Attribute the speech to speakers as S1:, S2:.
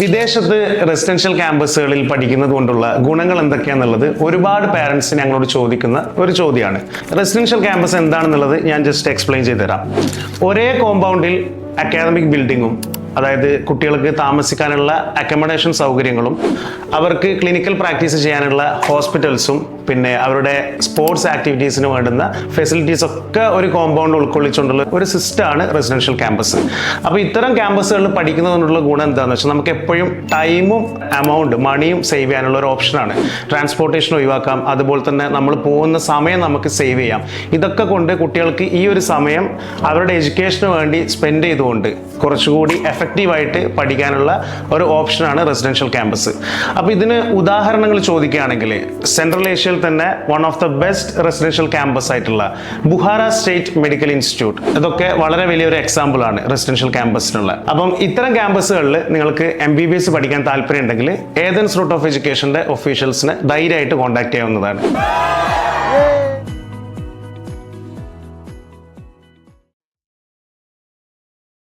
S1: വിദേശത്ത് റെസിഡൻഷ്യൽ ക്യാമ്പസുകളിൽ പഠിക്കുന്നത് കൊണ്ടുള്ള ഗുണങ്ങൾ എന്തൊക്കെയാണെന്നുള്ളത് ഒരുപാട് പാരൻസ് ഞങ്ങളോട് ചോദിക്കുന്ന ഒരു ചോദ്യമാണ്. റെസിഡൻഷ്യൽ ക്യാമ്പസ് എന്താണെന്നുള്ളത് ഞാൻ ജസ്റ്റ് എക്സ്പ്ലെയിൻ ചെയ്തുതരാം. ഒരേ കോമ്പൗണ്ടിൽ അക്കാദമിക് ബിൽഡിങ്ങും, അതായത് കുട്ടികൾക്ക് താമസിക്കാനുള്ള അക്കോമഡേഷൻ സൗകര്യങ്ങളും, അവർക്ക് ക്ലിനിക്കൽ പ്രാക്ടീസ് ചെയ്യാനുള്ള ഹോസ്പിറ്റൽസും, പിന്നെ അവരുടെ സ്പോർട്സ് ആക്ടിവിറ്റീസിന് വേണ്ടുന്ന ഫെസിലിറ്റീസ് ഒക്കെ ഒരു കോമ്പൗണ്ട് ഉൾക്കൊള്ളിച്ചുകൊണ്ടുള്ള ഒരു സിസ്റ്റമാണ് റെസിഡൻഷ്യൽ ക്യാമ്പസ്. അപ്പോൾ ഇത്തരം ക്യാമ്പസുകളിൽ പഠിക്കുന്നതുകൊണ്ടുള്ള ഗുണം എന്താണെന്ന് വെച്ചാൽ നമുക്ക് എപ്പോഴും ടൈമും മണിയും സേവ് ചെയ്യാനുള്ള ഒരു ഓപ്ഷനാണ്. ട്രാൻസ്പോർട്ടേഷൻ ഒഴിവാക്കാം, അതുപോലെ തന്നെ നമ്മൾ പോകുന്ന സമയം നമുക്ക് സേവ് ചെയ്യാം. ഇതൊക്കെ കൊണ്ട് കുട്ടികൾക്ക് ഈ ഒരു സമയം അവരുടെ എഡ്യൂക്കേഷന് വേണ്ടി സ്പെൻഡ് ചെയ്തുകൊണ്ട് കുറച്ചുകൂടി എഫക്റ്റീവായിട്ട് പഠിക്കാനുള്ള ഒരു ഓപ്ഷനാണ് റെസിഡൻഷ്യൽ ക്യാമ്പസ്. അപ്പോൾ ഇതിന് ഉദാഹരണങ്ങൾ ചോദിക്കുകയാണെങ്കിൽ സെൻട്രൽ ഏഷ്യയിൽ തന്നെ one of the best residential campus ആയിട്ടുള്ള ബുഹാര സ്റ്റേറ്റ് മെഡിക്കൽ ഇൻസ്റ്റിറ്റ്യൂട്ട്, ഇതൊക്കെ വളരെ വലിയൊരു എക്സാമ്പിൾ ആണ് റെസിഡൻഷ്യൽ ക്യാമ്പസിനുള്ള. അപ്പം ഇത്തരം ക്യാമ്പസുകളിൽ നിങ്ങൾക്ക് MBBS പഠിക്കാൻ താല്പര്യം ഉണ്ടെങ്കിൽ ഏതൻസ് റൂട്ട് ഓഫ് എഡ്യൂക്കേഷന്റെ ഒഫീഷ്യൽസിനെ ധൈര്യമായിട്ട് കോൺടാക്ട് ചെയ്യാവുന്നതാണ്.